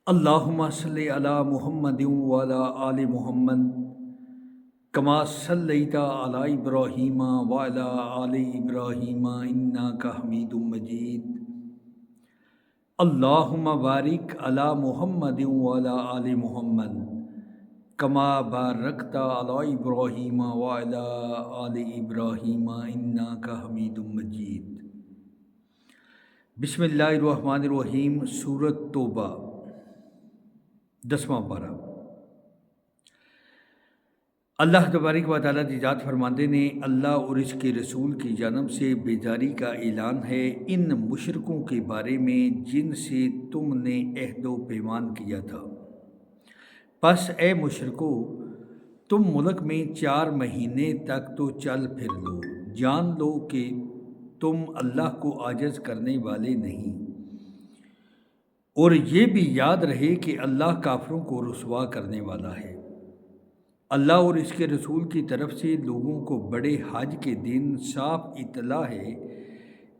اللہم صلی علی محمد وعلی آل محمد کما صلیت علی ابراہیم وعلی آل ابراہیم انک حمید مجید۔ اللہم بارک علی محمد وعلی آل محمد کما بارکت علی ابراہیم وعلی آل ابراہیم انک حمید مجید۔ بسم اللہ الرحمن الرحیم۔ سورۃ توبہ 10واں پارہ۔ اللہ تبارک و تعالیٰ کی ذات فرماتے نے اللہ اور اس کے رسول کی جانب سے بیداری کا اعلان ہے ان مشرکوں کے بارے میں جن سے تم نے عہد و پیمان کیا تھا۔ پس اے مشرکو، تم ملک میں 4 مہینے تک تو چل پھر لو، جان لو کہ تم اللہ کو عاجز کرنے والے نہیں، اور یہ بھی یاد رہے کہ اللہ کافروں کو رسوا کرنے والا ہے۔ اللہ اور اس کے رسول کی طرف سے لوگوں کو بڑے حج کے دن صاف اطلاع ہے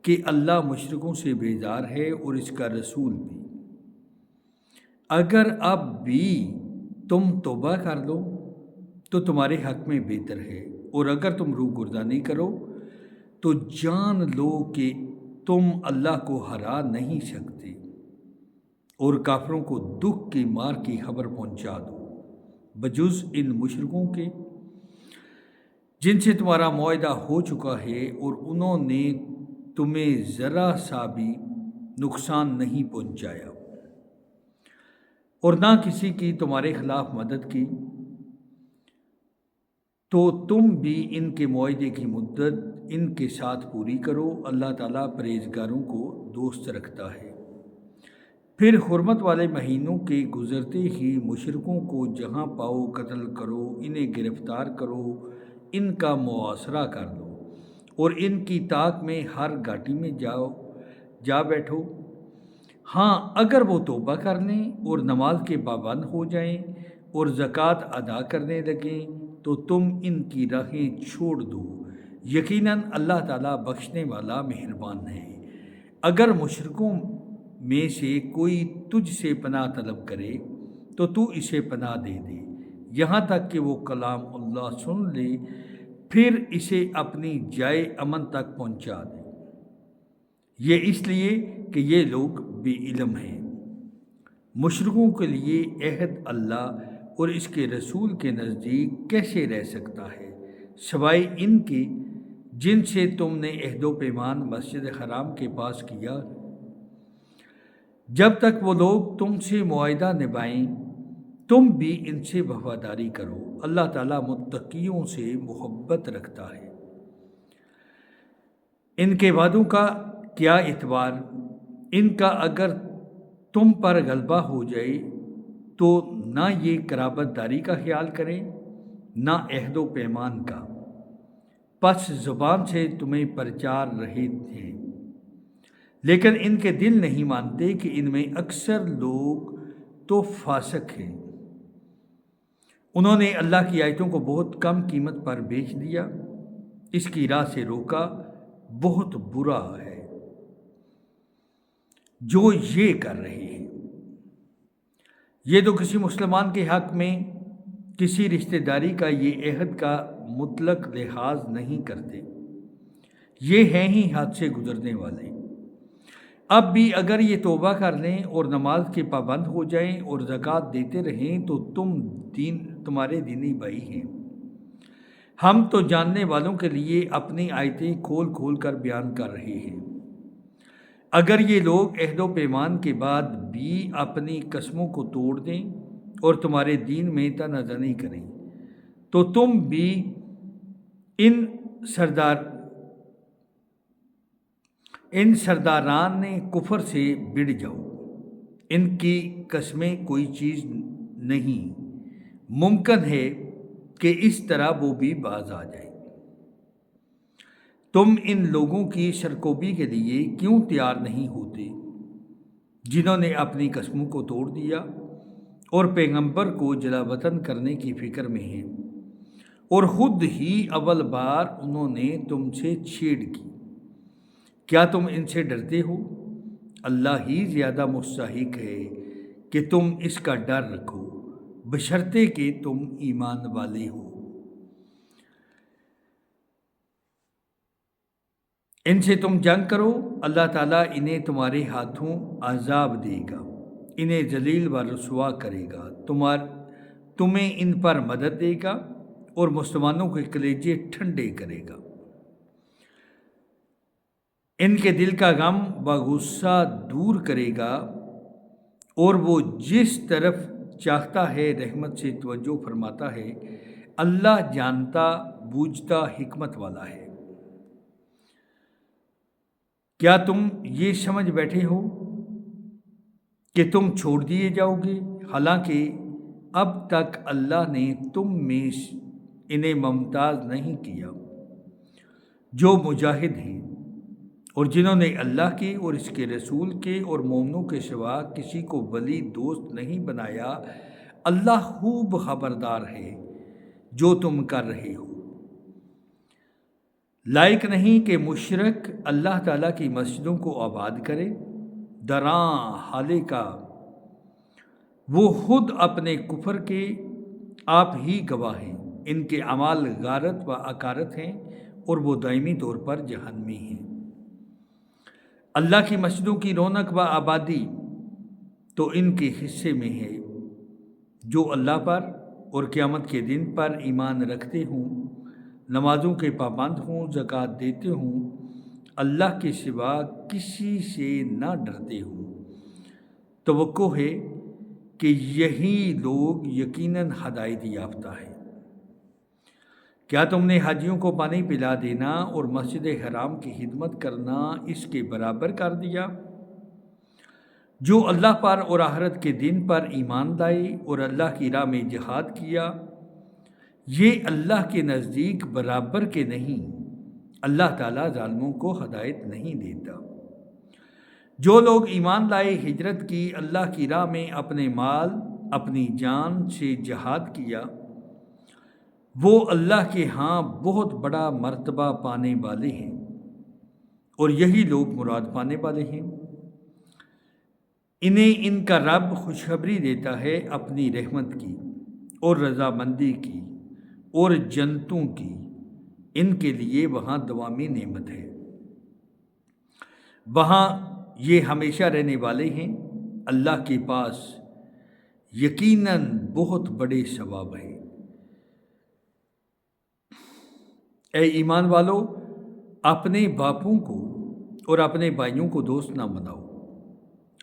کہ اللہ مشرکوں سے بیزار ہے اور اس کا رسول بھی۔ اگر اب بھی تم توبہ کر لو تو تمہارے حق میں بہتر ہے، اور اگر تم روگردانی کرو تو جان لو کہ تم اللہ کو ہرا نہیں سکتے، اور کافروں کو دکھ کی مار کی خبر پہنچا دو، بجز ان مشرکوں کے جن سے تمہارا معاہدہ ہو چکا ہے اور انہوں نے تمہیں ذرا سا بھی نقصان نہیں پہنچایا اور نہ کسی کی تمہارے خلاف مدد کی، تو تم بھی ان کے معاہدے کی مدت ان کے ساتھ پوری کرو۔ اللہ تعالیٰ پرہیزگاروں کو دوست رکھتا ہے۔ پھر حرمت والے مہینوں کے گزرتے ہی مشرکوں کو جہاں پاؤ قتل کرو، انہیں گرفتار کرو، ان کا محاصرہ کر لو، اور ان کی طاق میں ہر گھاٹی میں جا بیٹھو۔ ہاں، اگر وہ توبہ کر لیں اور نماز کے پابند ہو جائیں اور زکوٰۃ ادا کرنے لگیں تو تم ان کی راہیں چھوڑ دو، یقیناً اللہ تعالیٰ بخشنے والا مہربان ہے۔ اگر مشرکوں میں سے کوئی تجھ سے پناہ طلب کرے تو اسے پناہ دے دے، یہاں تک کہ وہ کلام اللہ سن لے، پھر اسے اپنی جائے امن تک پہنچا دے۔ یہ اس لیے کہ یہ لوگ بے علم ہیں۔ مشرکوں کے لیے عہد اللہ اور اس کے رسول کے نزدیک کیسے رہ سکتا ہے، سوائے ان کے جن سے تم نے عہد و پیمان مسجد حرام کے پاس کیا۔ جب تک وہ لوگ تم سے معاہدہ نبھائیں تم بھی ان سے وفاداری کرو، اللہ تعالیٰ متقیوں سے محبت رکھتا ہے۔ ان کے وعدوں کا کیا اعتبار، ان کا اگر تم پر غلبہ ہو جائے تو نہ یہ قرابت داری کا خیال کریں نہ عہد و پیمان کا، پس زبان سے تمہیں پرچار رہے ہیں، لیکن ان کے دل نہیں مانتے کہ ان میں اکثر لوگ تو فاسق ہیں۔ انہوں نے اللہ کی آیتوں کو بہت کم قیمت پر بیچ دیا، اس کی راہ سے روکا، بہت برا ہے جو یہ کر رہے ہیں۔ یہ تو کسی مسلمان کے حق میں کسی رشتہ داری کا یہ عہد کا مطلق لحاظ نہیں کرتے، یہ ہیں ہی حد سے گزرنے والے۔ اب بھی اگر یہ توبہ کر لیں اور نماز کے پابند ہو جائیں اور زکوٰۃ دیتے رہیں تو تمہارے دینی بھائی ہیں۔ ہم تو جاننے والوں کے لیے اپنی آیتیں کھول کھول کر بیان کر رہے ہیں۔ اگر یہ لوگ عہد و پیمان کے بعد بھی اپنی قسموں کو توڑ دیں اور تمہارے دین میں تنازع کریں تو تم بھی ان سرداران کفر سے بڑھ جاؤ۔ ان کی قسمیں کوئی چیز نہیں، ممکن ہے کہ اس طرح وہ بھی باز آ جائے۔ تم ان لوگوں کی سرکوبی کے لیے کیوں تیار نہیں ہوتے جنہوں نے اپنی قسموں کو توڑ دیا اور پیغمبر کو جلا وطن کرنے کی فکر میں ہیں، اور خود ہی اول بار انہوں نے تم سے چھیڑ کی۔ کیا تم ان سے ڈرتے ہو؟ اللہ ہی زیادہ مستحق ہے کہ تم اس کا ڈر رکھو، بشرطے کہ تم ایمان والے ہو۔ ان سے تم جنگ کرو، اللہ تعالیٰ انہیں تمہارے ہاتھوں عذاب دے گا، انہیں ذلیل و رسوا کرے گا، تمہیں ان پر مدد دے گا اور مسلمانوں کے کلیجے ٹھنڈے کرے گا۔ ان کے دل کا غم و غصہ دور کرے گا اور وہ جس طرف چاہتا ہے رحمت سے توجہ فرماتا ہے۔ اللہ جانتا بوجھتا حکمت والا ہے۔ کیا تم یہ سمجھ بیٹھے ہو کہ تم چھوڑ دیے جاؤ گے، حالانکہ اب تک اللہ نے تم میں انہیں ممتاز نہیں کیا؟ جو مجاہد ہیں اور جنہوں نے اللہ کے اور اس کے رسول کے اور مومنوں کے سوا کسی کو ولی دوست نہیں بنایا، اللہ خوب خبردار ہے جو تم کر رہے ہو۔ لائق نہیں کہ مشرک اللہ تعالیٰ کی مسجدوں کو آباد کرے، دراں حالے کا وہ خود اپنے کفر کے آپ ہی گواہ ہیں۔ ان کے اعمال غارت و اکارت ہیں اور وہ دائمی طور پر جہنمی ہیں۔ اللہ کی مسجدوں کی رونق و آبادی تو ان کے حصے میں ہے جو اللہ پر اور قیامت کے دن پر ایمان رکھتے ہوں، نمازوں کے پابند ہوں، زکوٰۃ دیتے ہوں، اللہ کے سوا کسی سے نہ ڈرتے ہوں۔ توقع ہے کہ یہی لوگ یقیناً ہدایت یافتہ ہیں۔ کیا تم نے حاجیوں کو پانی پلا دینا اور مسجد حرام کی خدمت کرنا اس کے برابر کر دیا؟ جو اللہ پر اور آخرت کے دن پر ایمان لائے اور اللہ کی راہ میں جہاد کیا، یہ اللہ کے نزدیک برابر کے نہیں۔ اللہ تعالیٰ ظالموں کو ہدایت نہیں دیتا۔ جو لوگ ایمان لائے، ہجرت کی، اللہ کی راہ میں اپنے مال اپنی جان سے جہاد کیا، وہ اللہ کے ہاں بہت بڑا مرتبہ پانے والے ہیں، اور یہی لوگ مراد پانے والے ہیں۔ انہیں ان کا رب خوشخبری دیتا ہے اپنی رحمت کی اور رضامندی کی اور جنتوں کی، ان کے لیے وہاں دوامی نعمت ہے، وہاں یہ ہمیشہ رہنے والے ہیں۔ اللہ کے پاس یقیناً بہت بڑے ثواب ہیں۔ اے ایمان والو، اپنے باپوں کو اور اپنے بھائیوں کو دوست نہ بناؤ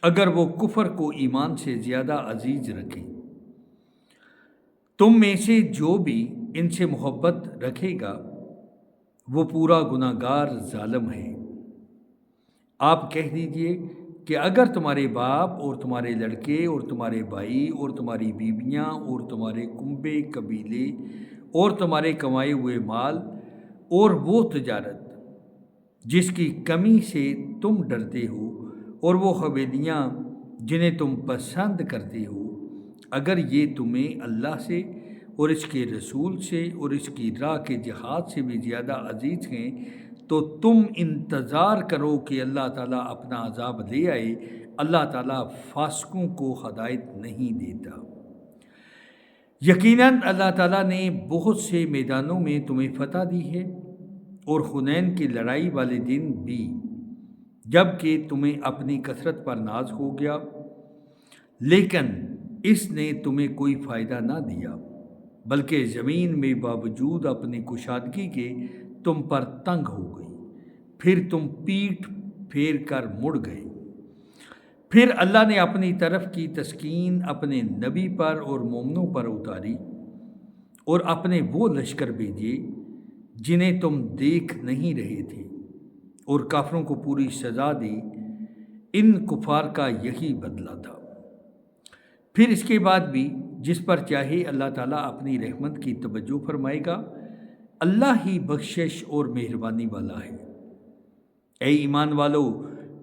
اگر وہ کفر کو ایمان سے زیادہ عزیز رکھیں۔ تم میں سے جو بھی ان سے محبت رکھے گا وہ پورا گناہ گار ظالم ہے۔ آپ کہہ دیجئے کہ اگر تمہارے باپ اور تمہارے لڑکے اور تمہارے بھائی اور تمہاری بیویاں اور تمہارے کنبے قبیلے اور تمہارے کمائے ہوئے مال اور وہ تجارت جس کی کمی سے تم ڈرتے ہو اور وہ حویلیاں جنہیں تم پسند کرتے ہو، اگر یہ تمہیں اللہ سے اور اس کے رسول سے اور اس کی راہ کے جہاد سے بھی زیادہ عزیز ہیں، تو تم انتظار کرو کہ اللہ تعالیٰ اپنا عذاب لے آئے۔ اللہ تعالیٰ فاسقوں کو ہدایت نہیں دیتا۔ یقیناً اللہ تعالیٰ نے بہت سے میدانوں میں تمہیں فتح دی ہے، اور حنین کی لڑائی والے دن بھی، جب کہ تمہیں اپنی کثرت پر ناز ہو گیا، لیکن اس نے تمہیں کوئی فائدہ نہ دیا، بلکہ زمین میں باوجود اپنی کشادگی کے تم پر تنگ ہو گئی، پھر تم پیٹھ پھیر کر مڑ گئے۔ پھر اللہ نے اپنی طرف کی تسکین اپنے نبی پر اور مومنوں پر اتاری، اور اپنے وہ لشکر بھیجے جنہیں تم دیکھ نہیں رہے تھے، اور کافروں کو پوری سزا دی۔ ان کفار کا یہی بدلہ تھا۔ پھر اس کے بعد بھی جس پر چاہے اللہ تعالیٰ اپنی رحمت کی توجہ فرمائے گا۔ اللہ ہی بخشش اور مہربانی والا ہے۔ اے ایمان والو،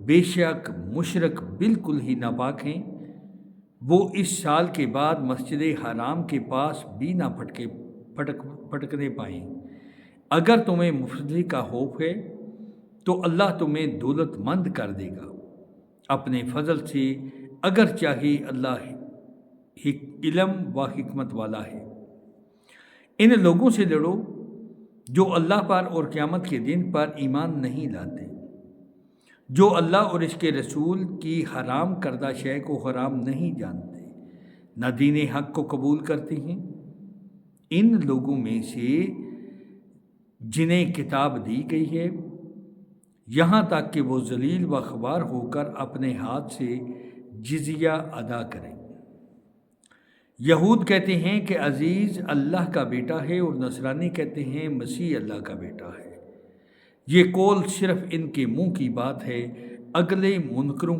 بے شک مشرک بالکل ہی ناپاک ہیں، وہ اس سال کے بعد مسجد حرام کے پاس بھی نہ پھٹکنے پائیں۔ اگر تمہیں مفلسی کا خوف ہے تو اللہ تمہیں دولت مند کر دے گا اپنے فضل سے، اگر چاہے اللہ علم و حکمت والا ہے۔ ان لوگوں سے لڑو جو اللہ پر اور قیامت کے دن پر ایمان نہیں لاتے، جو اللہ اور اس کے رسول کی حرام کردہ شے کو حرام نہیں جانتے، نہ دین حق کو قبول کرتے ہیں۔ ان لوگوں میں سے جنہیں کتاب دی گئی ہے، یہاں تک کہ وہ ذلیل و خوار ہو کر اپنے ہاتھ سے جزیہ ادا کریں۔ یہود کہتے ہیں کہ عزیز اللہ کا بیٹا ہے، اور نصرانی کہتے ہیں مسیح اللہ کا بیٹا ہے۔ یہ قول صرف ان کے منہ کی بات ہے، اگلے منکروں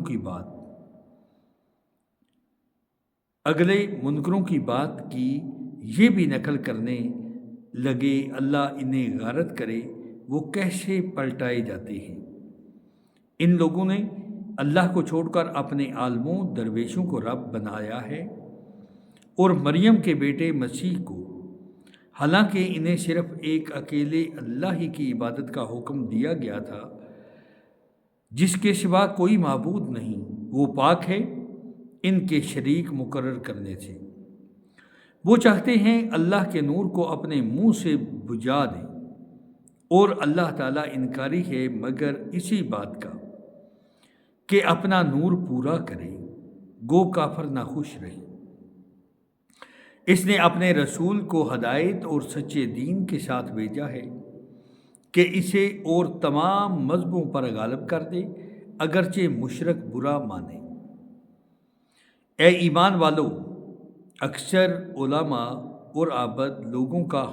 کی بات کی یہ بھی نقل کرنے لگے، اللہ انہیں غارت کرے وہ کیسے پلٹائے جاتے ہیں۔ ان لوگوں نے اللہ کو چھوڑ کر اپنے عالموں درویشوں کو رب بنایا ہے، اور مریم کے بیٹے مسیح کو، حالانکہ انہیں صرف ایک اکیلے اللہ ہی کی عبادت کا حکم دیا گیا تھا، جس کے سوا کوئی معبود نہیں، وہ پاک ہے ان کے شریک مقرر کرنے سے۔ وہ چاہتے ہیں اللہ کے نور کو اپنے منہ سے بجھا دیں، اور اللہ تعالیٰ انکاری ہے مگر اسی بات کا کہ اپنا نور پورا کرے، گو کافر ناخوش رہے۔ اس نے اپنے رسول کو ہدایت اور سچے دین کے ساتھ بھیجا ہے کہ اسے اور تمام مذہبوں پر غالب کر دے، اگرچہ مشرک برا مانے۔ اے ایمان والو، اکثر علماء اور عابد لوگوں کا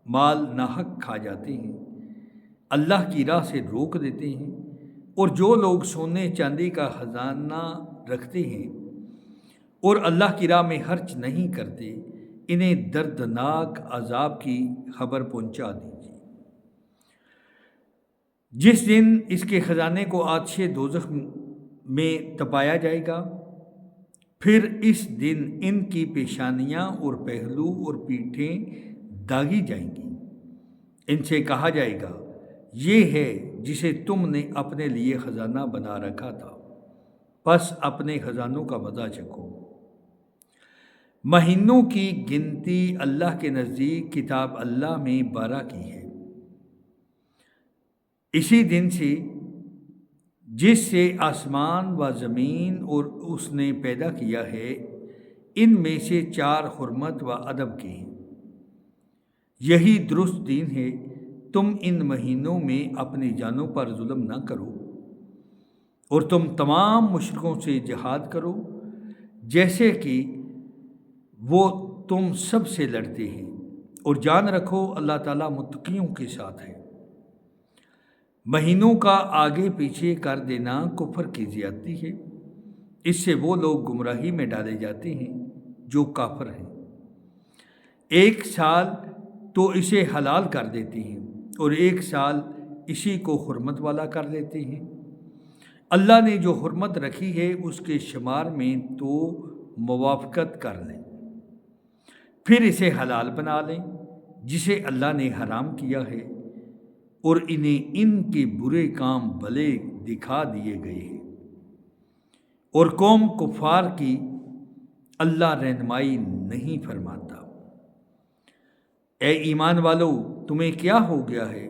مال ناحق کھا جاتے ہیں، اللہ کی راہ سے روک دیتے ہیں، اور جو لوگ سونے چاندی کا خزانہ رکھتے ہیں اور اللہ کی راہ میں خرچ نہیں کرتے، انہیں دردناک عذاب کی خبر پہنچا دیجیے۔ جس دن اس کے خزانے کو آتش دوزخ میں تپایا جائے گا، پھر اس دن ان کی پیشانیاں اور پہلو اور پیٹھیں داغی جائیں گی۔ ان سے کہا جائے گا، یہ ہے جسے تم نے اپنے لیے خزانہ بنا رکھا تھا، پس اپنے خزانوں کا مزہ چکھو۔ مہینوں کی گنتی اللہ کے نزدیک کتاب اللہ میں 12 کی ہے، اسی دن سے جس سے آسمان و زمین اور اس نے پیدا کیا ہے، ان میں سے 4 حرمت و ادب کے ہیں۔ یہی درست دین ہے، تم ان مہینوں میں اپنی جانوں پر ظلم نہ کرو، اور تم تمام مشرکوں سے جہاد کرو جیسے کہ وہ تم سب سے لڑتے ہیں، اور جان رکھو اللہ تعالیٰ متقیوں کے ساتھ ہے۔ مہینوں کا آگے پیچھے کر دینا کفر کی زیادتی ہے، اس سے وہ لوگ گمراہی میں ڈالے جاتے ہیں جو کافر ہیں۔ 1 سال تو اسے حلال کر دیتے ہیں، اور 1 سال اسی کو حرمت والا کر دیتے ہیں۔ اللہ نے جو حرمت رکھی ہے اس کے شمار میں تو موافقت کر لیں، پھر اسے حلال بنا لیں جسے اللہ نے حرام کیا ہے، اور انہیں ان کے برے کام بھلے دکھا دیے گئے ہیں، اور قوم کفار کی اللہ رہنمائی نہیں فرماتا۔ اے ایمان والو، تمہیں کیا ہو گیا ہے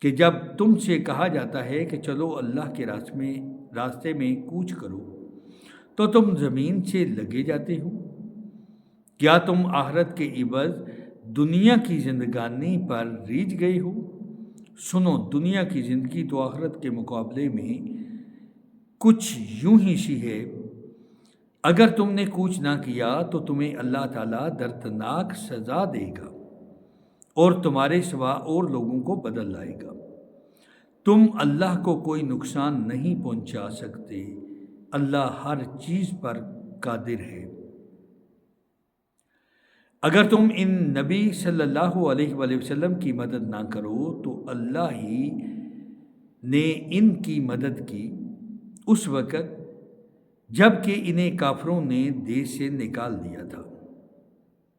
کہ جب تم سے کہا جاتا ہے کہ چلو اللہ کے راستے میں کوچ کرو، تو تم زمین سے لگے جاتے ہو؟ کیا تم آخرت کے عوض دنیا کی زندگانی پر ریجھ گئے ہو؟ سنو، دنیا کی زندگی تو آخرت کے مقابلے میں کچھ یوں ہی سی ہے۔ اگر تم نے کوچ نہ کیا تو تمہیں اللہ تعالیٰ دردناک سزا دے گا، اور تمہارے سوا اور لوگوں کو بدل لائے گا۔ تم اللہ کو کوئی نقصان نہیں پہنچا سکتے، اللہ ہر چیز پر قادر ہے۔ اگر تم ان نبی صلی اللہ علیہ وآلہ وسلم کی مدد نہ کرو تو اللہ ہی نے ان کی مدد کی اس وقت جب کہ انہیں کافروں نے دیش سے نکال دیا تھا۔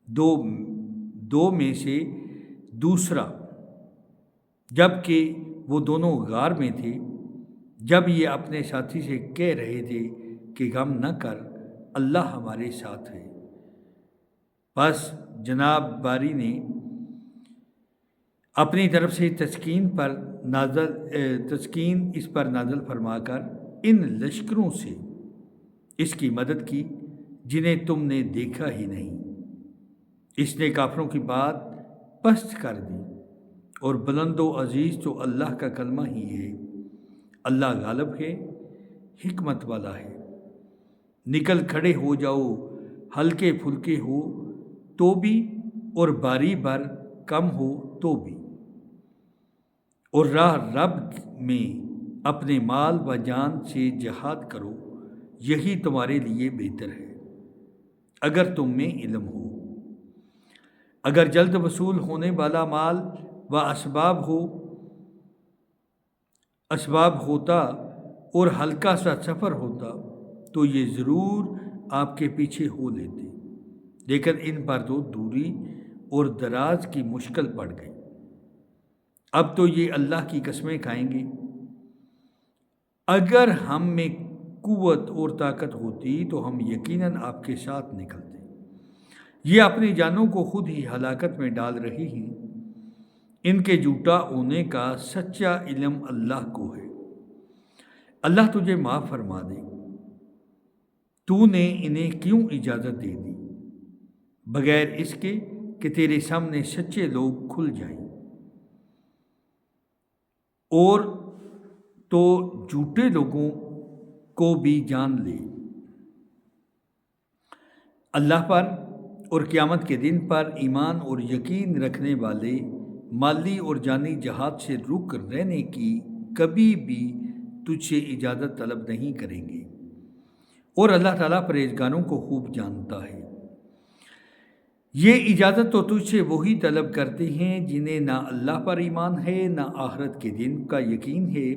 دو میں سے دوسرا، جب کہ وہ دونوں غار میں تھے، جب یہ اپنے ساتھی سے کہہ رہے تھے کہ غم نہ کر، اللہ ہمارے ساتھ ہے۔ بس جناب باری نے اپنی طرف سے تسکین اس پر نازل فرما کر ان لشکروں سے اس کی مدد کی جنہیں تم نے دیکھا ہی نہیں۔ اس نے کافروں کی بات پست کر دی، اور بلند و عزیز تو اللہ کا کلمہ ہی ہے۔ اللہ غالب ہے، حکمت والا ہے۔ نکل کھڑے ہو جاؤ، ہلکے پھلکے ہو تو بھی اور باری بھر کم ہو تو بھی، اور راہ رب میں اپنے مال و جان سے جہاد کرو، یہی تمہارے لیے بہتر ہے اگر تم میں علم ہو۔ اگر جلد وصول ہونے والا مال و اسباب ہوتا اور ہلکا سا سفر ہوتا تو یہ ضرور آپ کے پیچھے ہو لیتے، لیکن ان پر تو دوری اور دراز کی مشکل پڑ گئی۔ اب تو یہ اللہ کی قسمیں کھائیں گے، اگر ہم میں قوت اور طاقت ہوتی تو ہم یقیناً آپ کے ساتھ نکلتے۔ یہ اپنی جانوں کو خود ہی ہلاکت میں ڈال رہی ہیں، ان کے جھوٹا ہونے کا سچا علم اللہ کو ہے۔ اللہ تجھے معاف فرما دے، تو نے انہیں کیوں اجازت دے دی بغیر اس کے کہ تیرے سامنے سچے لوگ کھل جائیں، اور تو جھوٹے لوگوں کو بھی جان لے۔ اللہ پر اور قیامت کے دن پر ایمان اور یقین رکھنے والے مالی اور جانی جہاد سے رک رہنے کی کبھی بھی تجھ سے اجازت طلب نہیں کریں گے، اور اللہ تعالیٰ پرہیزگاروں کو خوب جانتا ہے۔ یہ اجازت تو تجھ سے وہی طلب کرتے ہیں جنہیں نہ اللہ پر ایمان ہے، نہ آخرت کے دن کا یقین ہے،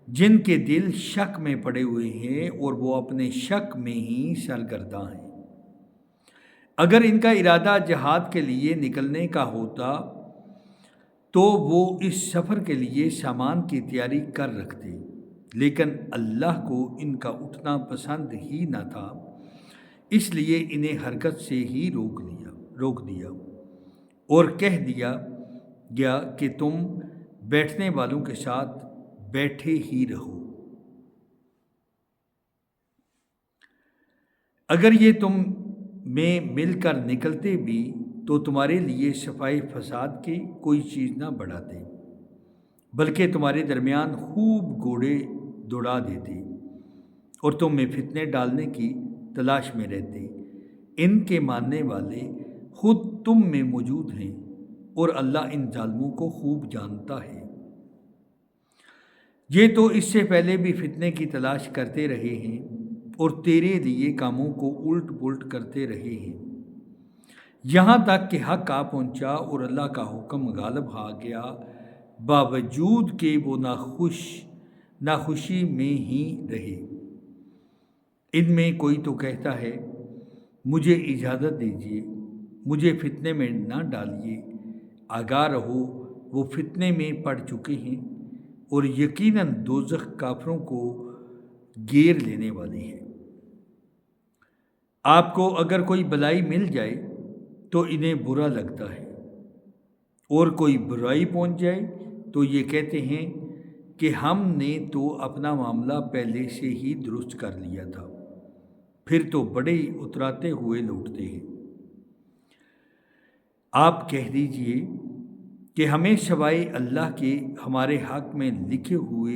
جن کے دل شک میں پڑے ہوئے ہیں اور وہ اپنے شک میں ہی سرگرداں ہیں۔ اگر ان کا ارادہ جہاد کے لیے نکلنے کا ہوتا تو وہ اس سفر کے لیے سامان کی تیاری کر رکھتے، لیکن اللہ کو ان کا اٹھنا پسند ہی نہ تھا، اس لیے انہیں حرکت سے ہی روک دیا اور کہہ دیا گیا کہ تم بیٹھنے والوں کے ساتھ بیٹھے ہی رہو۔ اگر یہ تم میں مل کر نکلتے بھی تو تمہارے لیے صفائی فساد کی کوئی چیز نہ بڑھاتے، بلکہ تمہارے درمیان خوب گھوڑے دوڑا دیتے اور تم میں فتنے ڈالنے کی تلاش میں رہتے۔ ان کے ماننے والے خود تم میں موجود ہیں، اور اللہ ان ظالموں کو خوب جانتا ہے۔ یہ تو اس سے پہلے بھی فتنے کی تلاش کرتے رہے ہیں اور تیرے لیے کاموں کو الٹ پلٹ کرتے رہے ہیں، یہاں تک کہ حق آ پہنچا اور اللہ کا حکم غالب آ گیا، باوجود کہ وہ ناخوشی میں ہی رہے۔ ان میں کوئی تو کہتا ہے مجھے اجازت دیجیے، مجھے فتنے میں نہ ڈالیے، آگاہ رہو وہ فتنے میں پڑ چکے ہیں، اور یقیناً دوزخ کافروں کو گھیر لینے والی ہے۔ آپ کو اگر کوئی بلائی مل جائے تو انہیں برا لگتا ہے، اور کوئی برائی پہنچ جائے تو یہ کہتے ہیں کہ ہم نے تو اپنا معاملہ پہلے سے ہی درست کر لیا تھا، پھر تو بڑے اتراتے ہوئے لوٹتے ہیں۔ آپ کہہ دیجئے کہ ہمیں سوائے اللہ کے ہمارے حق میں لکھے ہوئے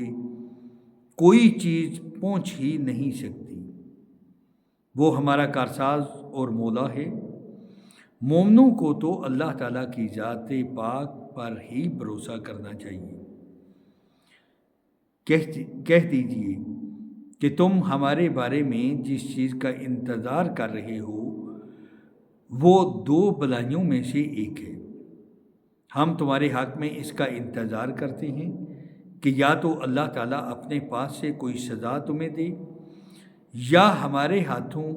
کوئی چیز پہنچ ہی نہیں سکتی، وہ ہمارا کارساز اور مولا ہے۔ مومنوں کو تو اللہ تعالیٰ کی ذات پاک پر ہی بھروسہ کرنا چاہیے۔ کہہ دیجئے کہ تم ہمارے بارے میں جس چیز کا انتظار کر رہے ہو وہ دو بلائیوں میں سے ایک ہے۔ ہم تمہارے حق میں اس کا انتظار کرتے ہیں کہ یا تو اللہ تعالیٰ اپنے پاس سے کوئی سزا تمہیں دے، یا ہمارے ہاتھوں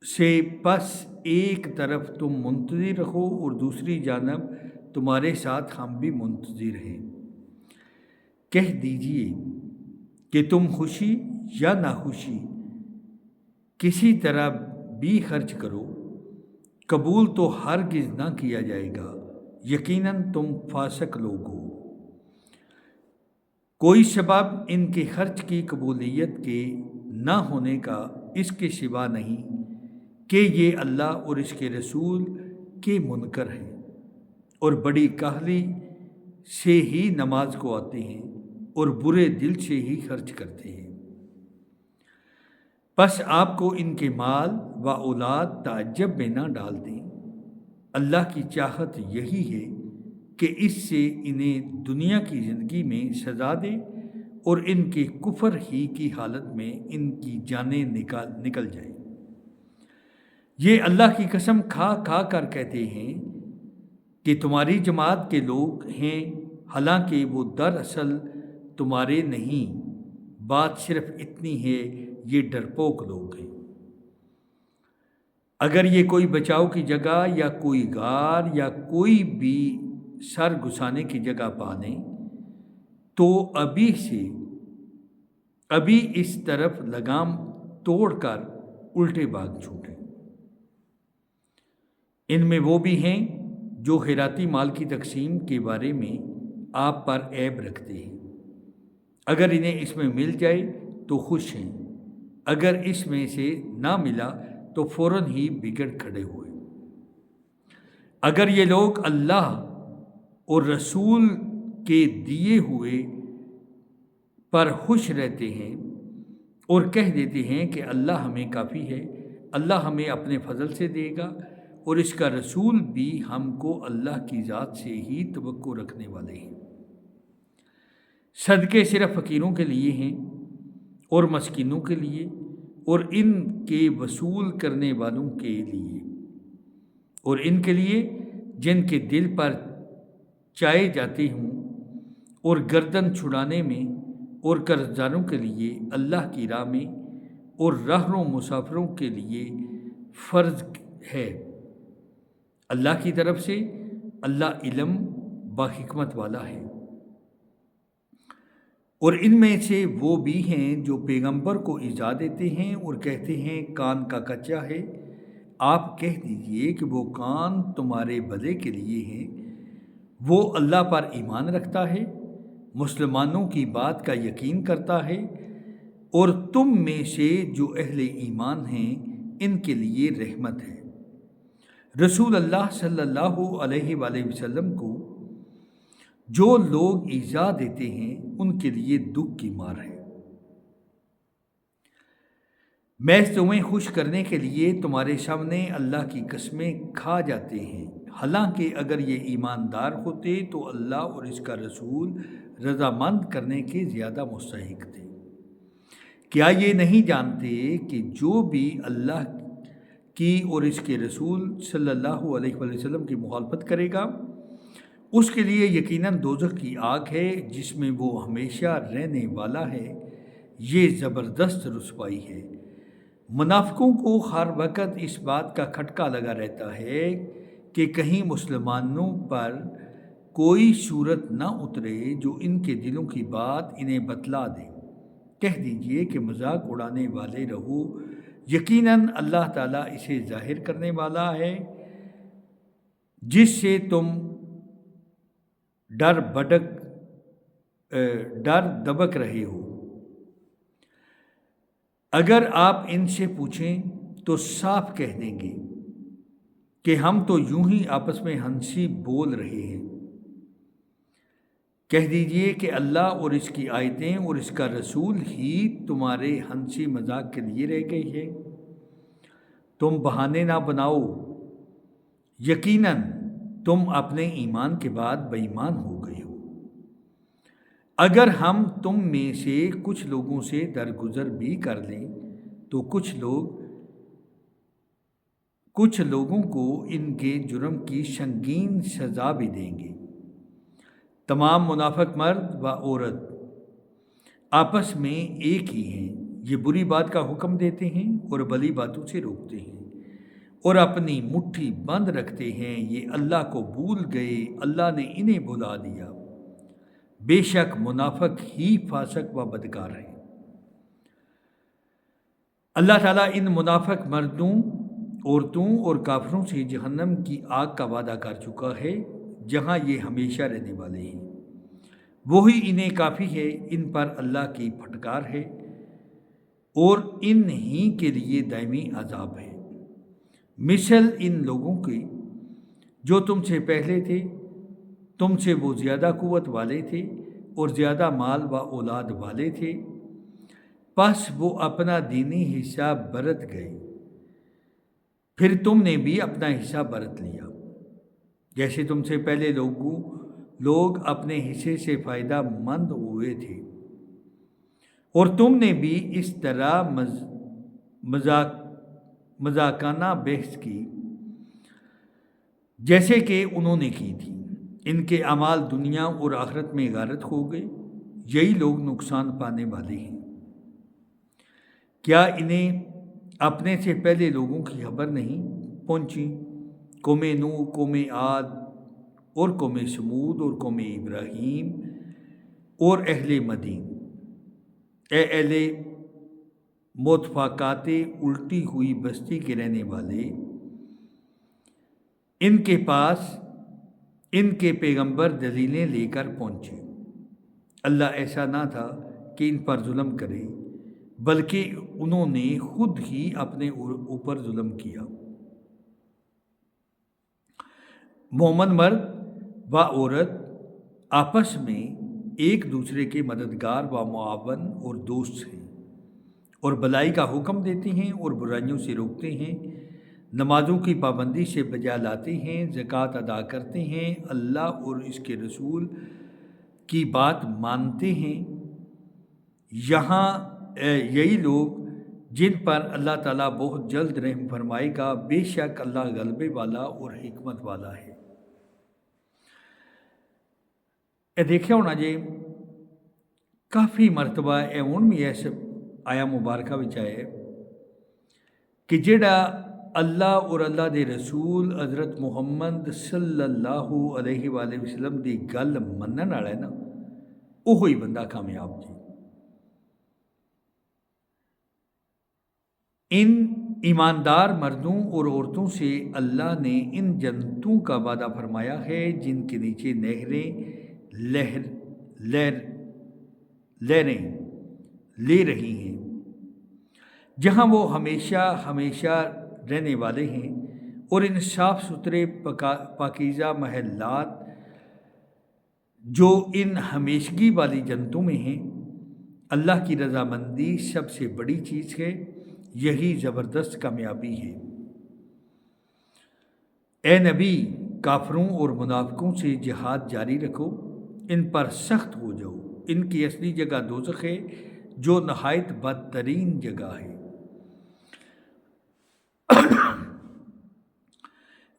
سے پس ایک طرف تم منتظر رہو اور دوسری جانب تمہارے ساتھ ہم بھی منتظر ہیں۔ کہہ دیجئے کہ تم خوشی یا ناخوشی کسی طرح بھی خرچ کرو، قبول تو ہرگز نہ کیا جائے گا، یقیناً تم فاسق لوگ ہو۔ کوئی سبب ان کے خرچ کی قبولیت کے نہ ہونے کا اس کے سوا نہیں کہ یہ اللہ اور اس کے رسول کے منکر ہیں اور بڑی کاہلی سے ہی نماز کو آتے ہیں اور برے دل سے ہی خرچ کرتے ہیں۔ پس آپ کو ان کے مال و اولاد تعجب میں نہ ڈال دیں، اللہ کی چاہت یہی ہے کہ اس سے انہیں دنیا کی زندگی میں سزا دے اور ان کے کفر ہی کی حالت میں ان کی جانیں نکل جائیں۔ یہ اللہ کی قسم کھا کھا کر کہتے ہیں کہ تمہاری جماعت کے لوگ ہیں، حالانکہ وہ دراصل تمہارے نہیں، بات صرف اتنی ہے یہ ڈرپوک لوگ ہیں۔ اگر یہ کوئی بچاؤ کی جگہ یا کوئی غار یا کوئی بھی سر گھسانے کی جگہ پا لیں تو ابھی اس طرف لگام توڑ کر الٹے بھاگ چھوٹیں۔ ان میں وہ بھی ہیں جو خیراتی مال کی تقسیم کے بارے میں آپ پر عیب رکھتے ہیں۔ اگر انہیں اس میں مل جائے تو خوش ہیں، اگر اس میں سے نہ ملا تو فوراً ہی بگڑ کھڑے ہوئے۔ اگر یہ لوگ اللہ اور رسول کے دیے ہوئے پر خوش رہتے ہیں اور کہہ دیتے ہیں کہ اللہ ہمیں کافی ہے، اللہ ہمیں اپنے فضل سے دے گا اور اس کا رسول بھی ہم کو اللہ کی ذات سے ہی توقع رکھنے والے ہیں۔ صدقے صرف فقیروں کے لیے ہیں اور مسکینوں کے لیے اور ان کے وصول کرنے والوں کے لیے، اور ان کے لیے جن کے دل پر چائے جاتے ہوں، اور گردن چھڑانے میں، اور قرض داروں کے لیے اللہ کی راہ میں، اور راہرو مسافروں کے لیے فرض ہے۔ اللہ کی طرف سے اللہ علم با حکمت والا ہے۔ اور ان میں سے وہ بھی ہیں جو پیغمبر کو ایذا دیتے ہیں اور کہتے ہیں کان کا کچا ہے، آپ کہہ دیجئے کہ وہ کان تمہارے بھلے کے لیے ہیں۔ وہ اللہ پر ایمان رکھتا ہے، مسلمانوں کی بات کا یقین کرتا ہے، اور تم میں سے جو اہل ایمان ہیں ان کے لیے رحمت ہے۔ رسول اللہ صلی اللہ علیہ وآلہ وسلم کو جو لوگ ایذا دیتے ہیں ان کے لیے دکھ کی مار ہے۔ محض تمہیں خوش کرنے کے لیے تمہارے سامنے اللہ کی قسمیں کھا جاتے ہیں، حالانکہ اگر یہ ایماندار ہوتے تو اللہ اور اس کا رسول رضامند کرنے کے زیادہ مستحق تھے۔ کیا یہ نہیں جانتے کہ جو بھی اللہ کی اور اس کے رسول صلی اللہ علیہ وآلہ وسلم کی مخالفت کرے گا اس کے لیے یقیناً دوزخ کی آگ ہے جس میں وہ ہمیشہ رہنے والا ہے، یہ زبردست رسوائی ہے۔ منافقوں کو ہر وقت اس بات کا کھٹکا لگا رہتا ہے کہ کہیں مسلمانوں پر کوئی صورت نہ اترے جو ان کے دلوں کی بات انہیں بتلا دے۔ کہہ دیجئے کہ مذاق اڑانے والے رہو، یقیناً اللہ تعالیٰ اسے ظاہر کرنے والا ہے جس سے تم ڈر دبک رہے ہو۔ اگر آپ ان سے پوچھیں تو صاف کہہ دیں گے کہ ہم تو یوں ہی آپس میں ہنسی بول رہے ہیں۔ کہہ دیجئے کہ اللہ اور اس کی آیتیں اور اس کا رسول ہی تمہارے ہنسی مذاق کے لیے رہ گئے ہیں، تم بہانے نہ بناؤ، یقیناً تم اپنے ایمان کے بعد بے ایمان ہو گئے ہو۔ اگر ہم تم میں سے کچھ لوگوں سے درگزر بھی کر لیں تو کچھ لوگوں کو ان کے جرم کی سنگین سزا بھی دیں گے۔ تمام منافق مرد و عورت آپس میں ایک ہی ہیں، یہ بری بات کا حکم دیتے ہیں اور بھلی باتوں سے روکتے ہیں اور اپنی مٹھی بند رکھتے ہیں، یہ اللہ کو بھول گئے، اللہ نے انہیں بھلا دیا۔ بے شک منافق ہی فاسق و بدکار ہیں۔ اللہ تعالیٰ ان منافق مردوں، عورتوں اور کافروں سے جہنم کی آگ کا وعدہ کر چکا ہے جہاں یہ ہمیشہ رہنے والے ہیں۔ وہی انہیں کافی ہے، ان پر اللہ کی پھٹکار ہے اور ان ہی کے لیے دائمی عذاب ہے۔ مثل ان لوگوں کے جو تم سے پہلے تھے، تم سے وہ زیادہ قوت والے تھے اور زیادہ مال و اولاد والے تھے، پس وہ اپنا دینی حصہ برت گئے، پھر تم نے بھی اپنا حصہ برت لیا، جیسے تم سے پہلے لوگ اپنے حصے سے فائدہ مند ہوئے تھے، اور تم نے بھی اس طرح مذاکرانہ بحث کی جیسے کہ انہوں نے کی تھی۔ ان کے اعمال دنیا اور آخرت میں غارت ہو گئے، یہی لوگ نقصان پانے والے ہیں۔ کیا انہیں اپنے سے پہلے لوگوں کی خبر نہیں پہنچی؟ قوم نوح، قوم عاد اور قوم سمود اور قوم ابراہیم اور اہل مدین، اے اہل متفقات الٹی ہوئی بستی کے رہنے والے، ان کے پاس ان کے پیغمبر دلیلیں لے کر پہنچے۔ اللہ ایسا نہ تھا کہ ان پر ظلم کرے، بلکہ انہوں نے خود ہی اپنے اوپر ظلم کیا۔ مومن مرد و عورت آپس میں ایک دوسرے کے مددگار و معاون اور دوست ہیں، اور بھلائی کا حکم دیتے ہیں اور برائیوں سے روکتے ہیں، نمازوں کی پابندی سے بجا لاتے ہیں، زکوٰۃ ادا کرتے ہیں، اللہ اور اس کے رسول کی بات مانتے ہیں۔ یہی لوگ جن پر اللہ تعالیٰ بہت جلد رحم فرمائے گا، بے شک اللہ غلبے والا اور حکمت والا ہے۔ دیکھا ہونا جی کافی مرتبہ ہن بھی اس آیا مبارکہ وچ آیا کہ جڑا اللہ اور اللہ دے رسول حضرت محمد صلی اللہ علیہ وآلہ وسلم دی گل منن والا ہے نا، وہی بندہ کامیاب جی۔ ان ایماندار مردوں اور عورتوں سے اللہ نے ان جنتوں کا وعدہ فرمایا ہے جن کے نیچے نہریں لہریں لے رہی ہیں، جہاں وہ ہمیشہ ہمیشہ رہنے والے ہیں، اور ان صاف ستھرے پاکیزہ محلات جو ان ہمیشگی والی جنتوں میں ہیں۔ اللہ کی رضامندی سب سے بڑی چیز ہے، یہی زبردست کامیابی ہے۔ اے نبی، کافروں اور منافقوں سے جہاد جاری رکھو، ان پر سخت ہو جاؤ، ان کی اصلی جگہ دوزخ ہے جو نہایت بدترین جگہ ہے۔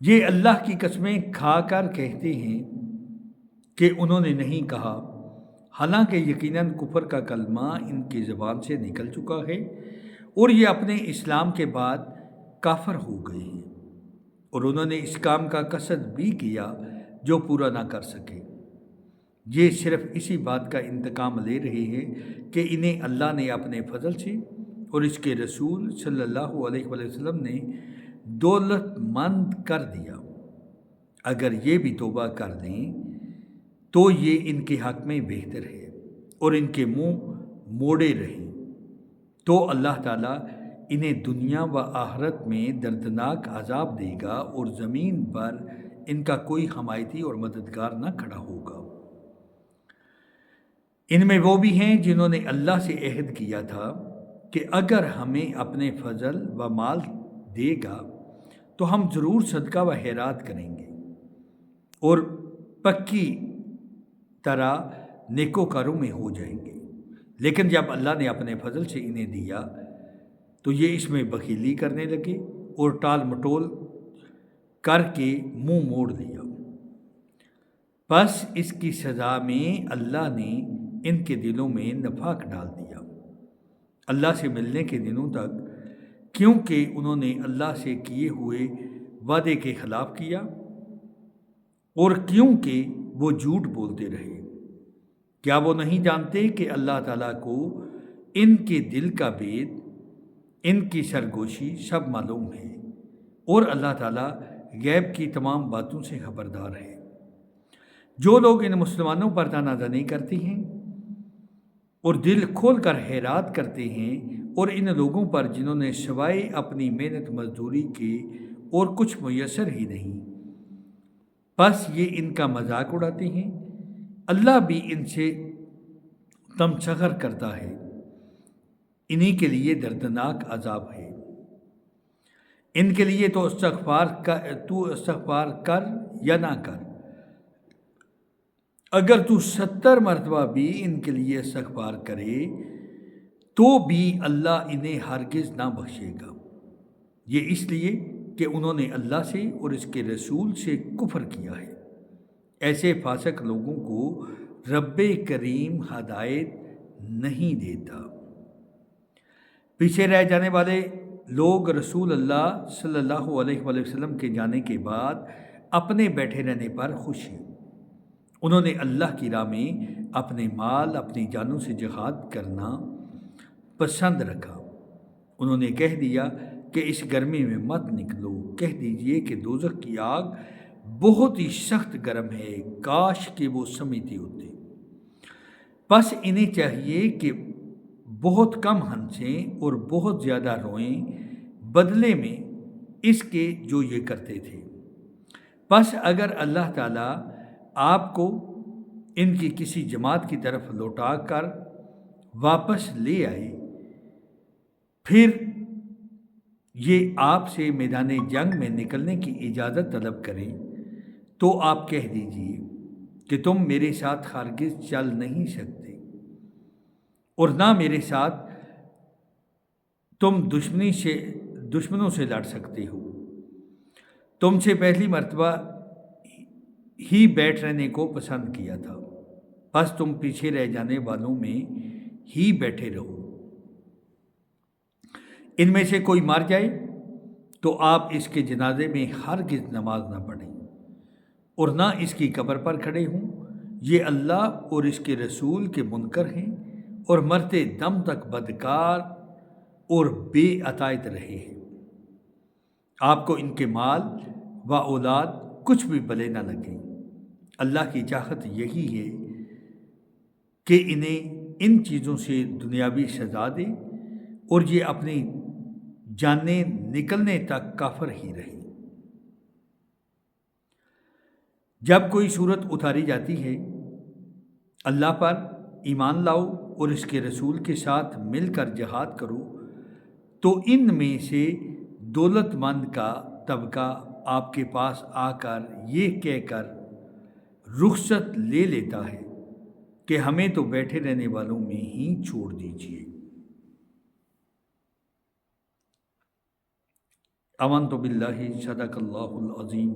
یہ اللہ کی قسمیں کھا کر کہتے ہیں کہ انہوں نے نہیں کہا، حالانکہ یقیناً کفر کا کلمہ ان کی زبان سے نکل چکا ہے، اور یہ اپنے اسلام کے بعد کافر ہو گئے ہیں، اور انہوں نے اس کام کا قصد بھی کیا جو پورا نہ کر سکے۔ یہ صرف اسی بات کا انتقام لے رہے ہیں کہ انہیں اللہ نے اپنے فضل سے اور اس کے رسول صلی اللہ علیہ وسلم نے دولت مند کر دیا۔ اگر یہ بھی توبہ کر دیں تو یہ ان کے حق میں بہتر ہے، اور ان کے منہ موڑے رہیں تو اللہ تعالیٰ انہیں دنیا و آخرت میں دردناک عذاب دے گا، اور زمین پر ان کا کوئی حمایتی اور مددگار نہ کھڑا ہوگا۔ ان میں وہ بھی ہیں جنہوں نے اللہ سے عہد کیا تھا کہ اگر ہمیں اپنے فضل و مال دے گا تو ہم ضرور صدقہ و خیرات کریں گے اور پکی طرح نیکوکاروں میں ہو جائیں گے، لیکن جب اللہ نے اپنے فضل سے انہیں دیا تو یہ اس میں بخیلی کرنے لگے اور ٹال مٹول کر کے منہ موڑ لیا۔ پس اس کی سزا میں اللہ نے ان کے دلوں میں نفاق ڈال دیا اللہ سے ملنے کے دنوں تک، کیونکہ انہوں نے اللہ سے کیے ہوئے وعدے کے خلاف کیا، اور کیونکہ وہ جھوٹ بولتے رہے۔ کیا وہ نہیں جانتے کہ اللہ تعالیٰ کو ان کے دل کا بھید ان کی سرگوشی سب معلوم ہے، اور اللہ تعالیٰ غیب کی تمام باتوں سے خبردار ہے۔ جو لوگ ان مسلمانوں پر تانا زنی کرتے ہیں اور دل کھول کر خیرات کرتے ہیں، اور ان لوگوں پر جنہوں نے سوائے اپنی محنت مزدوری کے اور کچھ میسر ہی نہیں، بس یہ ان کا مذاق اڑاتے ہیں، اللہ بھی ان سے تمسخر کرتا ہے، انہی کے لیے دردناک عذاب ہے۔ ان کے لیے تو استغفار کر یا نہ کر، اگر تو 70 مرتبہ بھی ان کے لیے استغفار کرے تو بھی اللہ انہیں ہرگز نہ بخشے گا، یہ اس لیے کہ انہوں نے اللہ سے اور اس کے رسول سے کفر کیا ہے۔ ایسے فاسق لوگوں کو رب کریم ہدایت نہیں دیتا۔ پیچھے رہ جانے والے لوگ رسول اللہ صلی اللہ علیہ وآلہ وسلم کے جانے کے بعد اپنے بیٹھے رہنے پر خوش ہیں۔ انہوں نے اللہ کی راہ میں اپنے مال اپنی جانوں سے جہاد کرنا پسند رکھا۔ انہوں نے کہہ دیا کہ اس گرمی میں مت نکلو، کہہ دیجئے کہ دوزخ کی آگ بہت ہی سخت گرم ہے، کاش کہ وہ سمجھتے ہوتے۔ بس انہیں چاہیے کہ بہت کم ہنسیں اور بہت زیادہ روئیں بدلے میں اس کے جو یہ کرتے تھے۔ بس اگر اللہ تعالیٰ آپ کو ان کی کسی جماعت کی طرف لوٹا کر واپس لے آئے، پھر یہ آپ سے میدان جنگ میں نکلنے کی اجازت طلب کریں تو آپ کہہ دیجئے کہ تم میرے ساتھ ہرگز چل نہیں سکتے اور نہ میرے ساتھ تم دشمنوں سے لڑ سکتے ہو۔ تم سے پہلی مرتبہ ہی بیٹھ رہنے کو پسند کیا تھا، بس تم پیچھے رہ جانے والوں میں ہی بیٹھے رہو۔ ان میں سے کوئی مر جائے تو آپ اس کے جنازے میں ہرگز نماز نہ پڑھیں اور نہ اس کی قبر پر کھڑے ہوں، یہ اللہ اور اس کے رسول کے منکر ہیں اور مرتے دم تک بدکار اور بے عطایت رہے ہیں۔ آپ کو ان کے مال و اولاد کچھ بھی بھلے نہ لگیں، اللہ کی چاہت یہی ہے کہ انہیں ان چیزوں سے دنیاوی سزا دے اور یہ اپنی جانیں نکلنے تک کافر ہی رہے۔ جب کوئی صورت اتاری جاتی ہے اللہ پر ایمان لاؤ اور اس کے رسول کے ساتھ مل کر جہاد کرو، تو ان میں سے دولت مند کا طبقہ آپ کے پاس آ کر یہ کہہ کر رخصت لے لیتا ہے کہ ہمیں تو بیٹھے رہنے والوں میں ہی چھوڑ دیجیے۔ آمنت باللہ، صدق اللہ العظیم۔